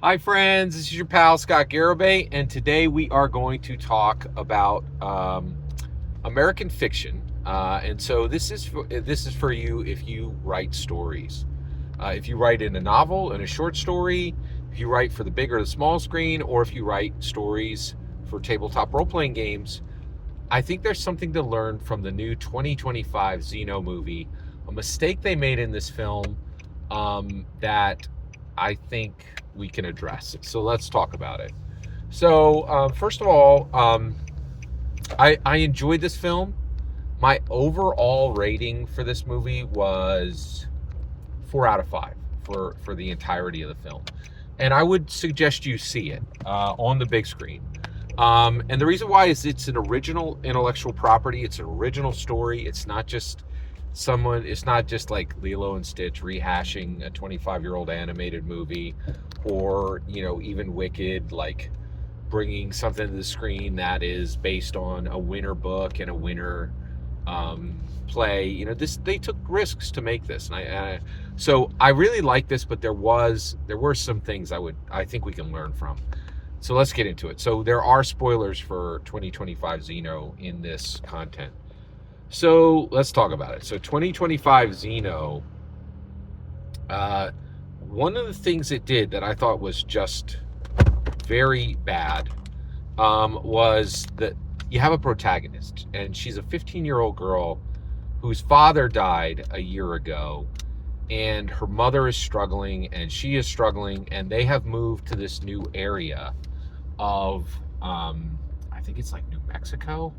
Hi, friends. This is your pal Scott Garibay, and today we are going to talk about American fiction. And so this is for you if you write stories. If you write in a novel, in a short story, if you write for the big or the small screen, or if you write stories for tabletop role playing games, I think there's something to learn from the new 2025 Xeno movie. A mistake they made in this film that I think we can address. So let's talk about it. So, first of all, I enjoyed this film. My overall rating for this movie was 4 out of 5 for the entirety of the film, and I would suggest you see it on the big screen. And the reason why is it's an original intellectual property. It's an original story. It's not just like Lilo and Stitch rehashing a 25-year-old animated movie, or even Wicked, like bringing something to the screen that is based on a winner book and a winner play. They took risks to make this, and I really like this, but there were some things I think we can learn from. So let's get into it. So there are spoilers for 2025 Xeno in this content. So let's talk about it. So 2025 Xeno, one of the things it did that I thought was just very bad, was that you have a protagonist, and she's a 15-year-old girl whose father died a year ago, and her mother is struggling, and she is struggling, and they have moved to this new area of, I think it's like New Mexico,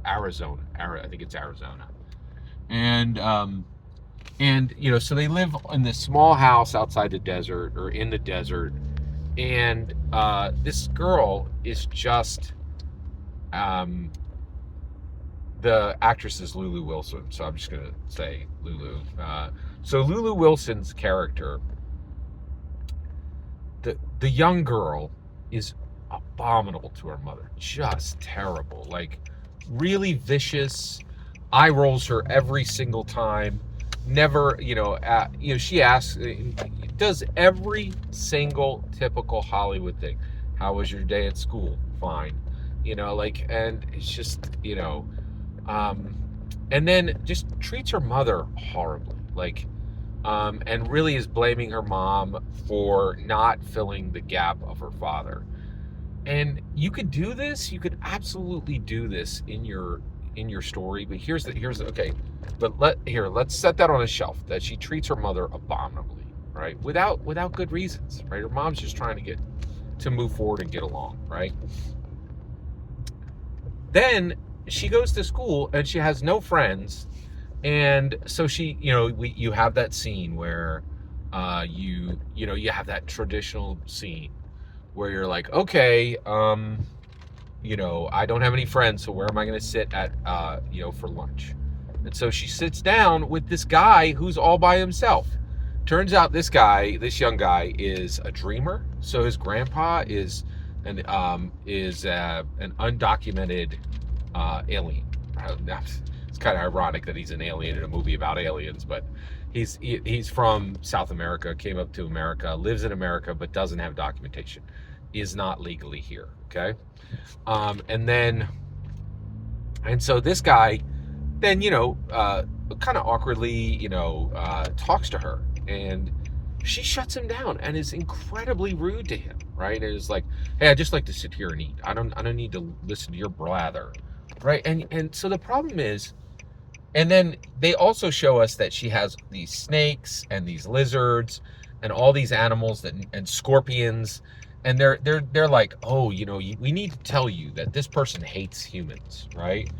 Arizona. I think it's Arizona, and so they live in this small house outside the desert, or in the desert, and this girl is just, the actress is Lulu Wilson, so I'm just gonna say Lulu. So Lulu Wilson's character, the young girl, is abominable to her mother, just terrible, like really vicious, eye rolls her every single time. Never, she asks, does every single typical Hollywood thing. How was your day at school? Fine. And it's just, and then just treats her mother horribly, like, and really is blaming her mom for not filling the gap of her father. And you could do this. You could absolutely do this in your story. But here's the okay. But let's set that on a shelf. That she treats her mother abominably, right? Without good reasons, right? Her mom's just trying to move forward and get along, right? Then she goes to school and she has no friends, and so you have that scene where, you have that traditional scene where you're like, okay, I don't have any friends, so where am I going to sit at, for lunch? And so she sits down with this guy who's all by himself. Turns out this young guy, is a dreamer. So his grandpa is an undocumented alien. It's kind of ironic that he's an alien in a movie about aliens, but he's from South America, came up to America, lives in America, but doesn't have documentation, is not legally here. Okay. And so this guy then, kind of awkwardly, talks to her, and she shuts him down and is incredibly rude to him, right? And is like, hey, I just like to sit here and eat. I don't need to listen to your blather, right? And so the problem is, and then they also show us that she has these snakes and these lizards and all these animals and scorpions, and they're like, oh, we need to tell you that this person hates humans, right?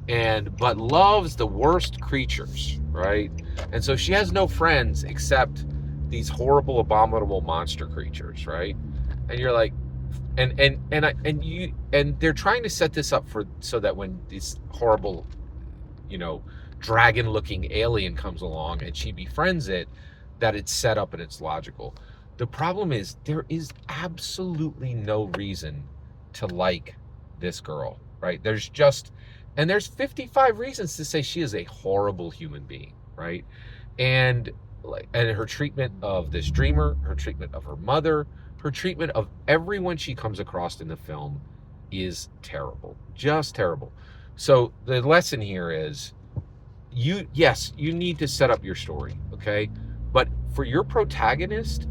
But loves the worst creatures, right? And so she has no friends except these horrible, abominable monster creatures, right? And you're like, and they're trying to set this up so that when this horrible, dragon-looking alien comes along and she befriends it, that it's set up and it's logical. The problem is there is absolutely no reason to like this girl, right? There's 55 reasons to say she is a horrible human being, right? And like, and her treatment of this dreamer, her treatment of her mother, her treatment of everyone she comes across in the film is terrible, just terrible. So the lesson here is, yes, you need to set up your story, okay? But for your protagonist,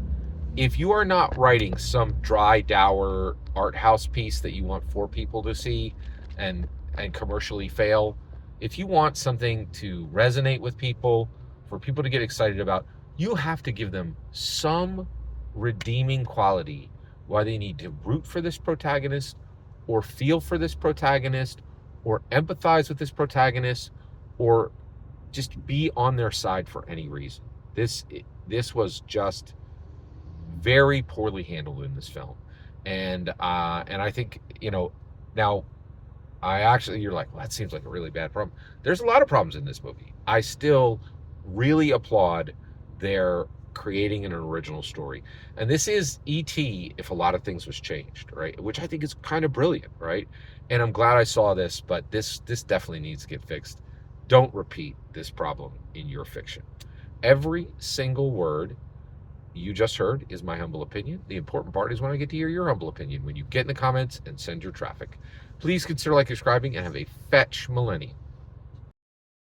if you are not writing some dry, dour art house piece that you want four people to see and commercially fail, if you want something to resonate with people, for people to get excited about, you have to give them some redeeming quality why they need to root for this protagonist, or feel for this protagonist, or empathize with this protagonist, or just be on their side for any reason. This was just very poorly handled in this film, and I think, now, you're like, well, that seems like a really bad problem. There's a lot of problems in this movie. I still really applaud their creating an original story, and this is E.T. if a lot of things was changed, right? Which I think is kind of brilliant, right? And I'm glad I saw this, but this definitely needs to get fixed. Don't repeat this problem in your fiction. Every single word you just heard is my humble opinion. The important part is when I get to hear your humble opinion, when you get in the comments and send your traffic. Please consider subscribing, and have a fetch millennium.